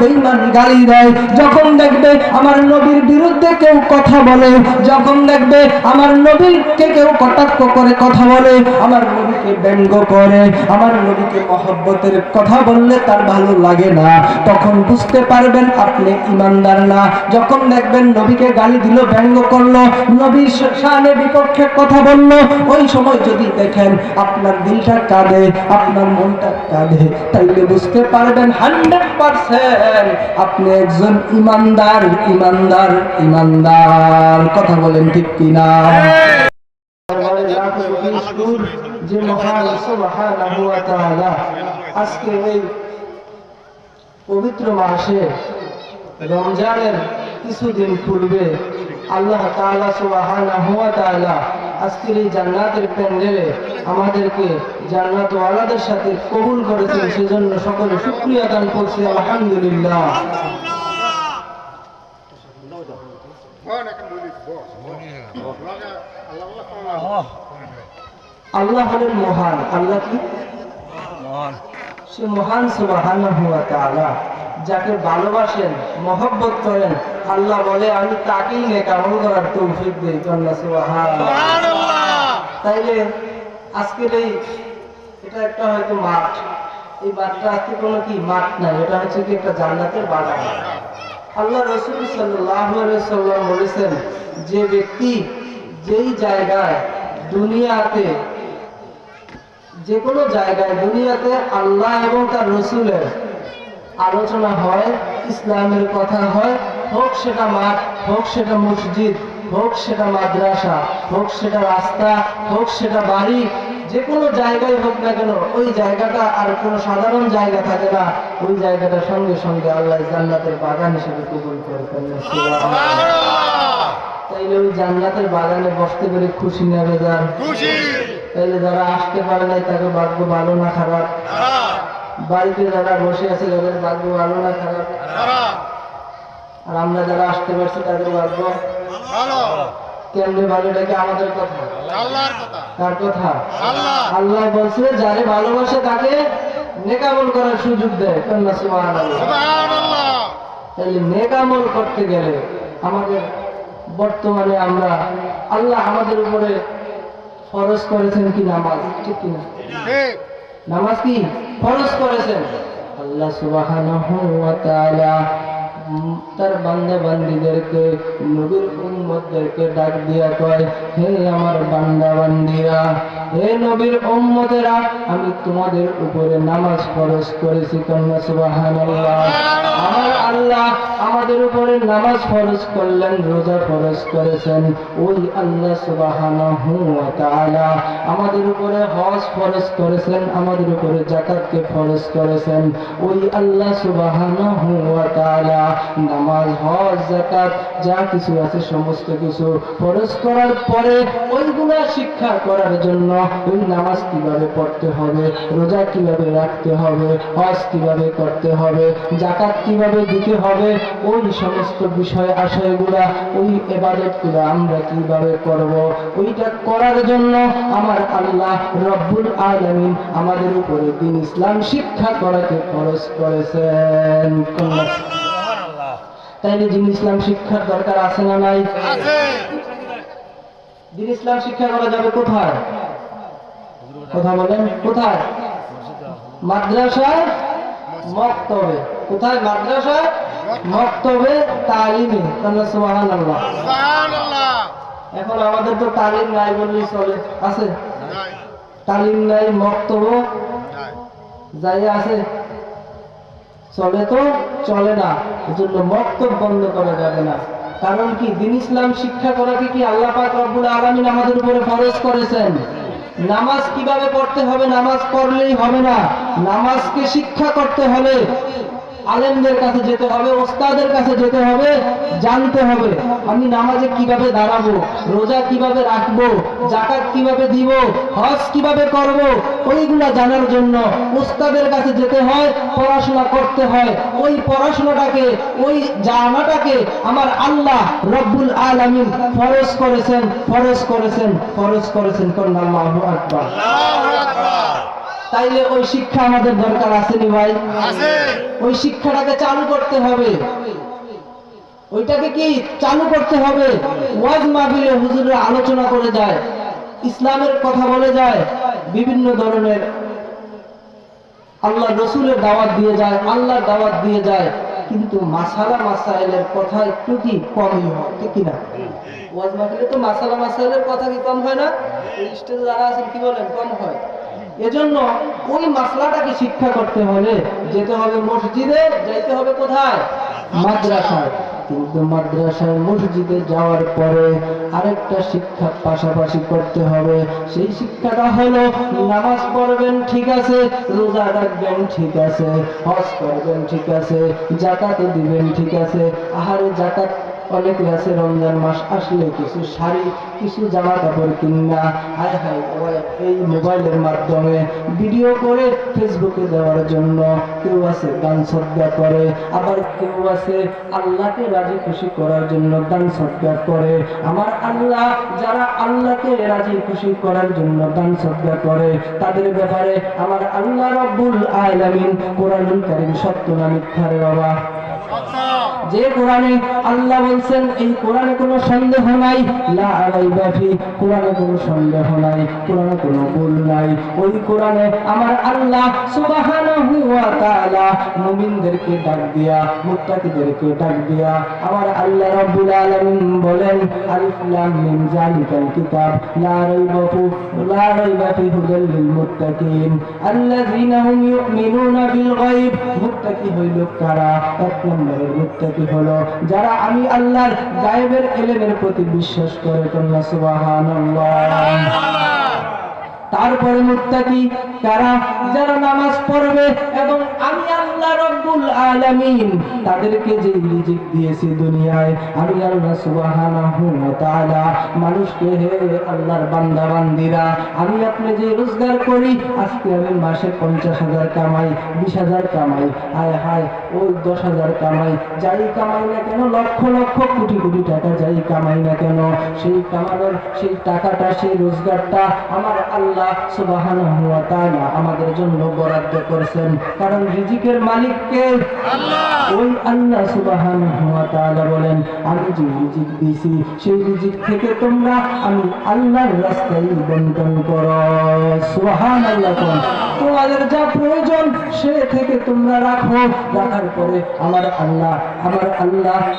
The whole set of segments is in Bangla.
বেঈমান গালি দেয়, যখন দেখবে আমার নবীর বিরুদ্ধে কেউ কথা বলে, যখন দেখবে আমার নবীকে কেউ কটাক্ষ করে কথা বলে, আমার নবীকে ব্যঙ্গ করে, আমার নবীকে মহব্বতের কথা বললে তার ভালো লাগে না, তখন বুঝতে পারবেন আপনি ঈমানদার না। যখন দেখবেন নবীকে গালি দিল, ব্যঙ্গ করলো, নবীর শানে বিপক্ষে কথা বললো, ওই সময় যদি দেখেন আপনার দিলটা কাঁদে, আপনার মনটা কাঁদে, তাইলে বুঝতে পারবেন 100% আপনি একজন ঈমানদার, ঈমানদার, ঈমানদার। কথা বলেন ঠিক কিনা? যে মহান সুবহানাহু ওয়া তাআলা আজকে এই পবিত্র মাসে রমজানের কিছুদিন পূর্বে আল্লাহ তাআলা সুবহানাহু ওয়া তাআলা আজকের এই জান্নাতের প্যান্ডেলে আমাদেরকে জান্নাত ওয়ালাদের সাথে কবুল করেছেন, সেজন্য সকলে শুকরিয়া আদান করছি আলহামদুলিল্লাহ। আল্লাহ হলেন মহান। আল্লাহ কি মহান? সে মহান সুবহানাহু ওয়া তাআলা। যাকে ভালোবাসেন, মহব্বত করেন, আল্লাহ বলে আমি তাকেই নেক আমল করার তৌফিক দেই। সুবহানাল্লাহ। তাইলে আজকের এটা একটা হয়তো মাঠ, এই মাঠটা আজকে কোনো কি মাঠ নাই, এটা হচ্ছে কি একটা জান্নাতের বাগান। আল্লাহ রাসূল সাল্লাল্লাহু আলাইহি সাল্লাম বলেছেন, যে ব্যক্তি যেই জায়গায় দুনিয়াতে, যে কোনো জায়গায় দুনিয়াতে আল্লাহ এবং তার রসুলের আলোচনা হয়, ইসলামের কথা হয়, হোক সেটা মাঠ, হোক সেটা মসজিদ, হোক সেটা মাদ্রাসা, হোক সেটা রাস্তা, হোক সেটা বাড়ি, যে কোনো জায়গায় হোক না কেন, ওই জায়গাটা আর কোনো সাধারণ জায়গা থাকে না, ওই জায়গাটা সঙ্গে সঙ্গে আল্লাহ জান্নাতের বাগান হিসেবে কবুল করে ফেলেন। তাইলে ওই জান্নাতের বাগানে বসতে পেরে খুশি না বেজার? খুশি। তাইলে যারা আসতে পারে নাই তাকে ভাগ্য ভালো না খারাপ? বাড়িতে যারা বসে আছে তাদের ভাগ্য ভালো না খারাপ? আর আমরা যারা আসতে পারছি তাদের ভাগ্য ভালো। কেমনে ভালো? এটাকে আমাদের কথা, আল্লাহর কথা। কার কথা? আল্লাহ। আল্লাহ বলছে যারে ভালোবাসে তাকে নেক আমল করার সুযোগ দেয়। সুবহানাল্লাহ। তাহলে নেক আমল করতে গেলে আমাদের বর্তমানে আমরা, আল্লাহ আমাদের উপরে ফরজ করেছেন কি নামাজ, ঠিক কিনা? ঠিক। নামাজ কি ফরজ করেছেন। আল্লাহ সুবহানাহু ওয়া তাআলা তার বান্দা বান্দীদেরকে, নবীর উম্মতদেরকে ডাক দিয়া কয়, হে আমার বান্দা বান্দীরা, হে নবীর উম্মতেরা, আমি তোমাদের উপরে নামাজ ফরজ করেছি। কন্যা সুবহানাল্লাহ। আমার আল্লাহ আমাদের উপরে নামাজ ফরজ করলেন, রোজা ফরজ করেছেন। ওই আল্লাহ সুবহানাহু ওয়া তাআলা আমাদের উপরে হজ ফরজ করেছেন, আমাদের উপরে যাকাতকে ফরজ করেছেন। ওই আল্লাহ সুবহানাহু ওয়া তাআলা নামাজ, হজ, যাকাত যা কিছু আছে সমস্ত কিছু ফরজ করার পরে ওইগুলা শিক্ষা করার জন্য, ওই নামাজ কিভাবে পড়তে হবে, রোজা কিভাবে রাখতে হবে, হজ কিভাবে করতে হবে, যাকাত কিভাবে দিতে হবে, ওই সমস্ত বিষয় আশয়গুলা, ওই ইবাদতগুলা আমরা কিভাবে করব, ওইটা করার জন্য আমার আল্লাহ রব্বুল আলামিন আমাদের উপরে দ্বীন ইসলাম শিক্ষা করাকে ফরজ করেছেন। তাইলে দ্বীন ইসলাম শিক্ষার দরকার আছে না নাই? আছে। দ্বীন ইসলাম শিক্ষা করা যাবে কোথায়? কথা বলেন, কোথায়? মাদ্রাসায়, মক্তবে। কোথায়? মাদ্রাসায়, মক্তবে, তালিমে। সুবহানাল্লাহ। সুবহানাল্লাহ। এখন আমাদের তো তালিম নাই বললেই চলে। আছে? তালিম নাই, মক্তব যাই আছে, চলে তো চলে না। এজন্য মক্তব বন্ধ করা যাবে না। কারণ কি? দ্বীন ইসলাম শিক্ষা করাকে কি আল্লাহ পাক রব্বুল আলামিন আমাদের উপরে ফরজ করেছেন। নামাজ কিভাবে পড়তে হবে, নামাজ পড়লেই হবে না। নামাজকে শিক্ষা করতে হলে আলেমদের কাছে যেতে হবে, ওস্তাদের কাছে যেতে হবে, জানতে হবে আমি নামাজে কিভাবে দাঁড়াবো, রোজা কিভাবে রাখবো, যাকাত কিভাবে দিব, হজ কিভাবে করব, ওইগুলা জানার জন্য ওস্তাদের কাছে যেতে হয়, পড়াশোনা করতে হয়। ওই পড়াশোনাটাকে, ওই জানাটাকে আমার আল্লাহ রব্বুল আলামিন ফরজ করেছেন, ফরজ করেছেন, ফরজ করেছেন। আল্লাহু আকবার। তাইলে ওই শিক্ষা আমাদের দরকার আসেনি ভাই? ওই শিক্ষাটাকে চালু করতে হবে, ওইটাকে কি চালু করতে হবে। ওয়াজ মাহফিলে হুজুররা আলোচনা করে যায়, ইসলামের কথা বলে যায়, বিভিন্ন ধরনের আল্লাহ রসুলের দাওয়াত দিয়ে যায়, আল্লাহর দাওয়াত দিয়ে যায়, কিন্তু মাসালা মাসাইলের কথা একটু কি কমই হয়, ঠিক কিনা? ওয়াজ মাহফিলে তো মাসালা মাসাইলের কথা কি কম হয় না? এই স্টেজে যারা আছেন কি বলেন, কম হয়। এজন্য ওই মাসলাটাকে শিক্ষা করতে হলে যেতে হবে মসজিদে, যাইতে হবে কোথায়? মাদ্রাসায়। কিন্তু মাদ্রাসায় মসজিদে যাওয়ার পরে আরেকটা শিক্ষা পাশাপাশি করতে হবে। সেই শিক্ষাটা হলো নামাজ পড়বেন ঠিক আছে, রোজা রাখবেন ঠিক আছে, হজ করবেন ঠিক আছে, যাকাতও দিবেন ঠিক আছে। আহারে যাকাত অনেকে আছে রমজান মাস আসলে কিছু শাড়ি, কিছু জামা কাপড় কিনা হায় হায় এই মোবাইলের মাধ্যমে ভিডিও করে ফেসবুকে দেওয়ার জন্য কেউ আছে দান সদকা করে, আবার কেউ আছে আল্লাহকে রাজি খুশি করার জন্য দান সদকা করে। আমার আল্লাহ যারা আল্লাহকে রাজি খুশি করার জন্য দান সদকা করে তাদের ব্যাপারে আমার আল্লাহ রাব্বুল আলামিন কোরআনুল কারীম সত্য না মিথ্যা রে বাবা? যে কোরআনে আল্লাহ বলছেন এই কোরআনে কোনো সন্দেহ নাই, লা রাইবা ফি, কোরআনে কোনো সন্দেহ নাই, কোরআনে কোনো ভুল নাই। ওই কোরআনে আমার আল্লাহ সুবহানাহু ওয়া তাআলা মুমিনদেরকে ডাক দিয়া, মুত্তাকিদেরকে ডাক দিয়া আমার আল্লাহ রাব্বুল আলামিন বলেন আলিফ লাম মিম যালিকাল কিতাব লা রাইবা ফি হুদাল লিল মুত্তাকিন আল্লাযীনা হুম ইউমিনুনা বিল গায়ব। মুত্তাকি হইল কারা? এক নম্বরের মুত্তাকি হলো যারা আমি আল্লাহর গায়েবের ইলমের প্রতি বিশ্বাস করে। তোমরা সুবহানাল্লাহ। তারপরে মুত্তাকি কারা? যারা নামাজ পড়বে এবং আমি আল্লাহ রাব্বুল আলামিন তাদেরকে যে রিজিক দিয়েছি দুনিয়ায়, আমি আল্লাহ সুবহানাহু ওয়া তাআলা মানুষকে, হে আল্লাহর বান্দা বান্দিরা, আমি আপনি যে রোজগার করি, আজকে আমি মাসে 50,000 কামাই, 20,000 কামাই, হায় হায় ওই 10,000 কামাই, যাই কামাই না কেন, লক্ষ লক্ষ কোটি কোটি টাকা যাই কামাই না কেন, সেই কামানোর সেই টাকাটা, সেই রোজগারটা আমার আল্লাহ সুবহানাহু ওয়া তাআলা আমাদের জন্য বরাদ্দ করেছেন। কারণ রিজিকের মালিক কে? আল্লাহ। ওই আল্লাহ সুবহানাহু ওয়া তাআলা বলেন আমি যে রিজিক দিয়েছি সেই রিজিক থেকে তোমরা আমি আল্লাহর রাস্তায় বন্টন করো। সুবহানাল্লাহ। তোমাদের যা প্রয়োজন সে থেকে তোমরা রাখো, রাখার পরে আমার আল্লাহ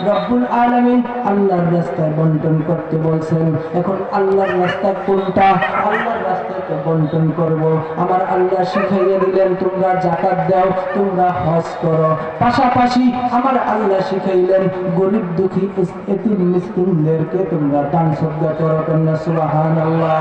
রাব্বুল আলামিন আল্লাহর রাস্তায় বন্টন করতে বলছেন। এখন আল্লাহর রাস্তা কোনটা? আল্লাহর রাস্তায় বন্টন করব। আমার আল্লাহ শিখাইয়া দিলেন তোমরা যাকাত দাও, তোমরা হজ করো। পাশাপাশি আমার আল্লাহ শিখাইলেন গরিব দুঃখী এতিম মিসকিনদেরকে তোমরা দান সদকা করো। তোমরা সুবহানাল্লাহ।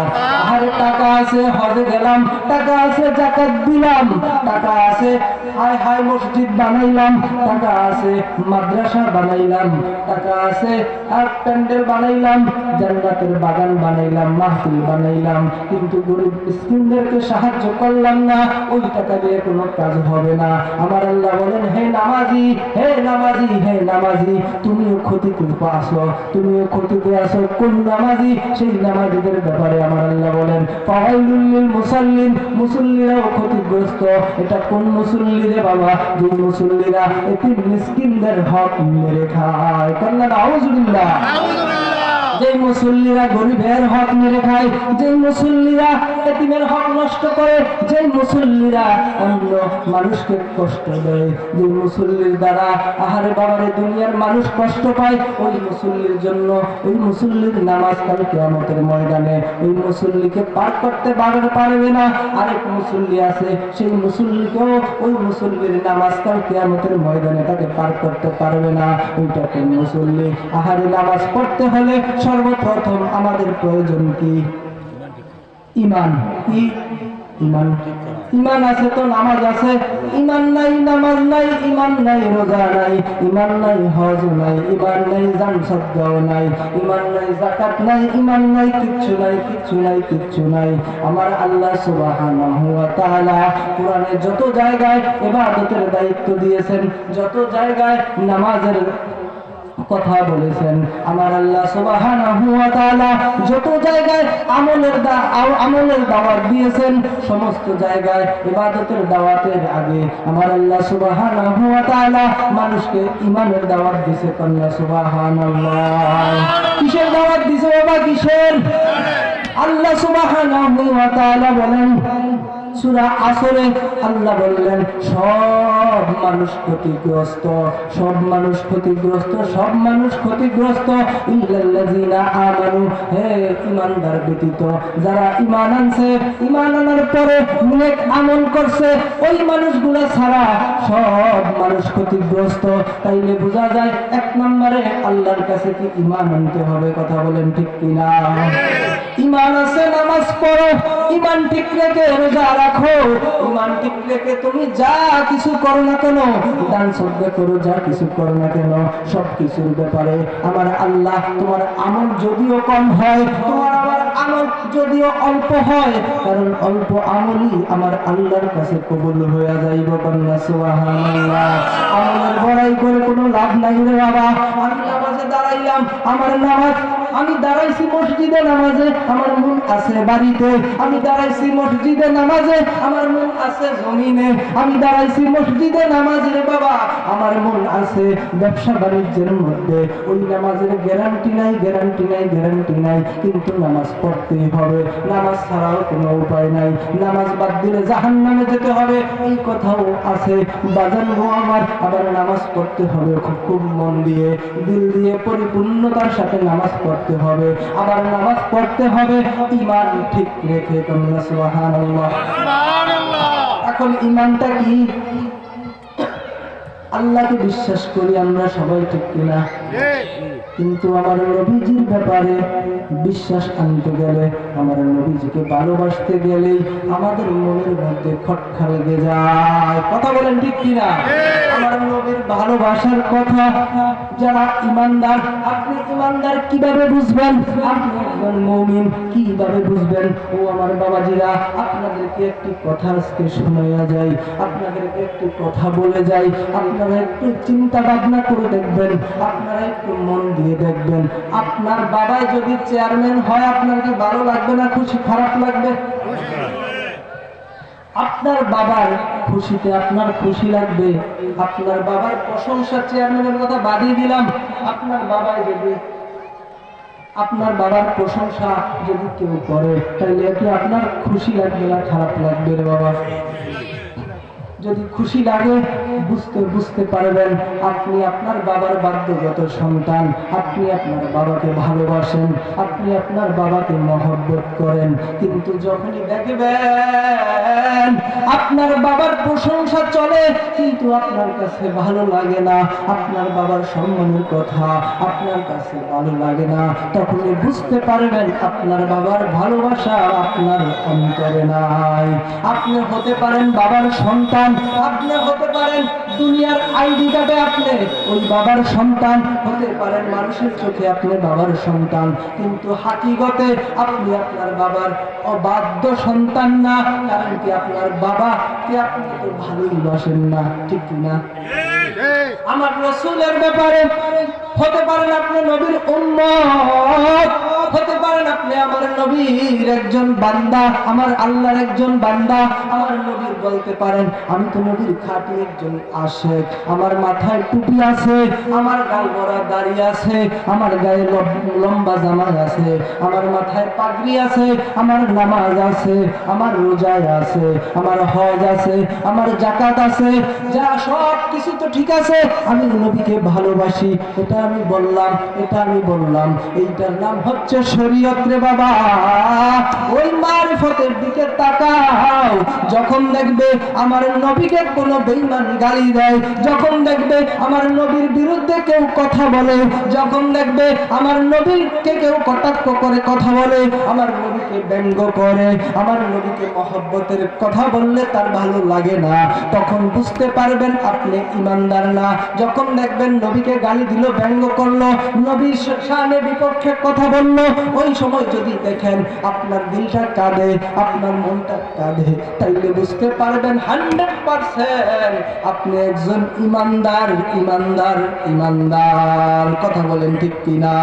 আর টাকা আছে হজে গেলাম, টাকা আছে যাকাত দিলাম, টাকা আছে হায় হায় মসজিদ বানাইলাম, টাকা আছে মাদ্রাসা বানাইলাম, টাকা আছে আর প্যান্ডেল বানাইলাম, জান্নাতের বাগান বানাইলাম, মাহফিল বানাইলাম, কিন্তু গরিব মিসকিনদেরকে সাহায্য করলাম না, ওই টাকা দিয়ে কোনো কাজ হবে না। আমার আল্লাহ বলেন হে নামাজি, হে নামাজি, হে নামাজি, তুমিও ক্ষতিতে আসো, তুমিও ক্ষতিতে আসো। কোন নামাজি? সেই নামাজিদের ব্যাপারে আমার আল্লাহ বলেন ফাওয়াইলুল লিল মুসাল্লিন, মুসল্লিরাও ক্ষতিগ্রস্ত। এটা কোন মুসল্লি রে বাবা? যে মুসল্লিরা এতিম মিসকিনদের হক মেরে খায়। কান্না নাউজুবিল্লাহ। যে মুসল্লিরা গরিবের হক মেরে খায়, যে মুসল্লিরা এতিমের হক নষ্ট করে, যে মুসল্লিরা অন্য মানুষকে কষ্ট দেয়, যে মুসল্লির দ্বারা আহারে বাবারে দুনিয়ার মানুষ কষ্ট পায়, ওই মুসল্লির জন্য ওই মুসল্লির নামাজ কাল কিয়ামতের ময়দানে ওই মুসল্লিকে পার করতে পারবে না। আরেক মুসল্লি আছে, সেই মুসল্লিকেও ওই মুসল্লির নামাজ কাল কিয়ামতের ময়দানে তাকে পার করতে পারবে না। ওইটা কোন মুসল্লি? আহারে নামাজ পড়তে হলে সর্বপ্রথম আমাদের প্রয়োজন কি? ঈমান। কি ঈমান? ঈমান আছে তো নামাজ আছে, ঈমান নাই নামাজ নাই, ঈমান নাই রোজা নাই, ঈমান নাই হজ নাই, ঈমান নাই দান সদকাও নাই, ঈমান নাই যাকাত নাই, ঈমান নাই কিচ্ছু নাই, কিচ্ছু নাই, কিচ্ছু নাই। আমার আল্লাহ সুবহানাহু ওয়া তাআলা কোরআনে যত জায়গায় ইবাদতের দায়িত্ব দিয়েছেন, যত জায়গায় নামাজের কথা বলেছেন। আমার আল্লাহ সুবহানাহু ওয়া তাআলা যত জায়গায় আমলের দাওয়াত দিয়েছেন, সমস্ত জায়গায় ইবাদতের দাওয়াতের আগে আমার আল্লাহ সুবহানাহু ওয়া তাআলা মানুষকে ঈমানের দাওয়াত দিয়েছে। কন্যা সুবহানাল্লাহ। কিসের দাওয়াত দিয়েছে বাবা? কিসের? আল্লাহ সুবহানাহু ওয়া তাআলা বলেন সূরা আসরে, আল্লাহ বললেন সব মানুষ ক্ষতিগ্রস্ত, সব মানুষ ক্ষতিগ্রস্ত, সব মানুষ ক্ষতিগ্রস্ত ইল্লাল্লাযিনা আমানু, হে ঈমানদার ব্যতীত যারা ঈমান আনছে, ঈমান আনার পরে নেক আমল করছে, ওই মানুষগুলো ছাড়া সব মানুষ ক্ষতিগ্রস্ত। তাইলে বোঝা যায় এক নম্বরে আল্লাহর কাছে কি ঈমান আনতে হবে? কথা বলেন ঠিক কিনা? ঈমান আছে, নামাজ পড়ো, ঈমান ঠিক রেখে রোজা রাখো, ঈমান ঠিক রেখে তুমি যা কিছু করো না কেন, দান সদকা করো, যা কিছু করো না কেন, সব কিছুর ব্যাপারে আমার আল্লাহ, তোমার আমল যদিও কম হয়, তোমার আমার আমল যদিও অল্প হয়, কারণ অল্প আমলই আমার আল্লাহর কাছে কবুল হয়ে যাইব। কন্যা সুবহানাল্লাহ। আমলের বড়াই করে কোনো লাভ নাই রে বাবা। আমি নামাজে দাঁড়াইলাম, আমার নামাজ, আমি দাঁড়াইছি মসজিদে নামাজে, আমার মন আছে বাড়িতে, আমি দাঁড়াইছি মসজিদে নামাজে, আমার মন আছে জমিনে, আমি দাঁড়াইছি মসজিদে নামাজে রে বাবা, আমার মন আছে ব্যবসা বাণিজ্যের মধ্যে। ওই নামাজের গ্যারান্টি নাই, গ্যারান্টি নাই, গ্যারান্টি নাই, কিন্তু নামাজ পড়তেই হবে, নামাজ ছাড়াও কোনো উপায় নাই, নামাজ বাদ দিলে জাহান্নামে যেতে হবে, এই কথাও আছে। বাজান গো আমার, আবার নামাজ পড়তে হবে খুব মন দিয়ে, দিল দিয়ে, পরিপূর্ণতার সাথে নামাজ পড়তে হবে, আবার নামাজ পড়তে হবে ঈমান ঠিক রেখে। কন্যা সুবহানাল্লাহ। এখন ঈমানটা কি? আল্লাহকে বিশ্বাস করি আমরা সবাই, ঠিক কিনা? কিন্তু আমার নবীজির ব্যাপারে বিশ্বাস আনতে গেলে, আমার নবীজিকে ভালোবাসতে গেলেই আমাদের মনের মধ্যে খটকা লেগে যায়। কথা বলেন ঠিক কিনা? আমার নবীর ভালোবাসার কথা যারা ঈমানদার, আপনি ঈমানদার কিভাবে বুঝবেন? আপনি একজন মুমিন কিভাবে বুঝবেন? ও আমার বাবাজিরা, আপনাদেরকে একটি কথা আজকে শোনাইয়া যাই, আপনাদেরকে একটি কথা বলে যাই, আপনারা একটু চিন্তা ভাবনা করে দেখবেন, আপনারা একটু মন দিয়ে দেখবেন। আপনার বাবাই যদি চেয়ারম্যান হয়, আপনার কি ভালো লাগবে না খুশি, খারাপ লাগবে? আপনার বাবার খুশিতে আপনার খুশি লাগবে, আপনার বাবার প্রশংসা, চেয়ারম্যানের কথা বাদিয়ে দিলাম, আপনার বাবাই যদি, আপনার বাবার প্রশংসা যদি কেউ করে, তাহলে কি আপনার খুশি লাগবে না খারাপ লাগবে রে বাবা? যদি খুশি লাগে, বুঝতে পারবেন আপনি আপনার বাবার বাধ্যগত সন্তান, আপনি আপনার বাবাকে ভালোবাসেন, আপনি আপনার বাবাকে মহব্বত করেন। কিন্তু যখনই দেখবেন আপনার বাবার প্রশংসা চলে, কিন্তু আপনার কাছে ভালো লাগে না, আপনার বাবার সম্মানের কথা আপনার কাছে ভালো লাগে না, তখনই বুঝতে পারবেন আপনার বাবার ভালোবাসা আপনার অন্তরে নাই। আপনি হতে পারেন বাবার সন্তান, আপনি হতে পারেন দুনিয়ার আইডি কার্ডে আপনি ওই বাবার সন্তান, হতে পারেন মানুষের চোখে আপনি বাবার সন্তান, কিন্তু হাকিগতে আপনি আপনার বাবার অবাধ্য সন্তান না। কারণ কি? আপনার বাবাকে আপনি তো ভালোই বাসেন না, ঠিক না? আমার রাসূলের ব্যাপারে হতে পারেন আপনি নবীর উম্মত, হতে পারেন আপনি আমার নবীর একজন বান্দা, আমার আল্লাহর একজন বান্দা, আমার নবীর বলতে পারেন আমি তো নবীর খাঁটি একজন আশিক, আমার মাথায় টুপি আছে, আমার গাল ভরা দাড়ি আছে, আমার গায়ে লম্বা জামা আছে, আমার মাথায় পাগড়ি আছে, আমার নামাজ আছে, আমার রোজা আছে, আমার হজ আছে, আমার যাকাত আছে, যা সব কিছু তো ঠিক আছে, আমি নবীকে ভালোবাসি, এটা আমি বললাম, এটা আমি বললাম, এইটার নাম হচ্ছে শরীয়ত রে বাবা। ওই মারিফতের দিকে তাকাও, যখন দেখবে আমার নবীকে কোনো বেঈমান গালি দেয়, যখন দেখবে আমার নবীর বিরুদ্ধে কেউ কথা বলে, যখন দেখবে আমার নবীকে কেউ কটাক্ষ করে কথা বলে, আমার নবীকে ব্যঙ্গ করে, আমার নবীকে মহব্বতের কথা বললে তার ভালো লাগে না, তখন বুঝতে পারবেন আপনি ঈমানদার না। যখন দেখবেন নবীকে গালি দিল, ব্যঙ্গ করলো, নবীর শানে বিপক্ষে কথা বললো, ওই সময় যদি দেখেন আপনার দিলটা কাঁদে, আপনার মনটা কাঁদে, তাইলে বুঝতে পারবেন 100% আপনি একজন ইমানদার। কথা বলেন ঠিক কিনা?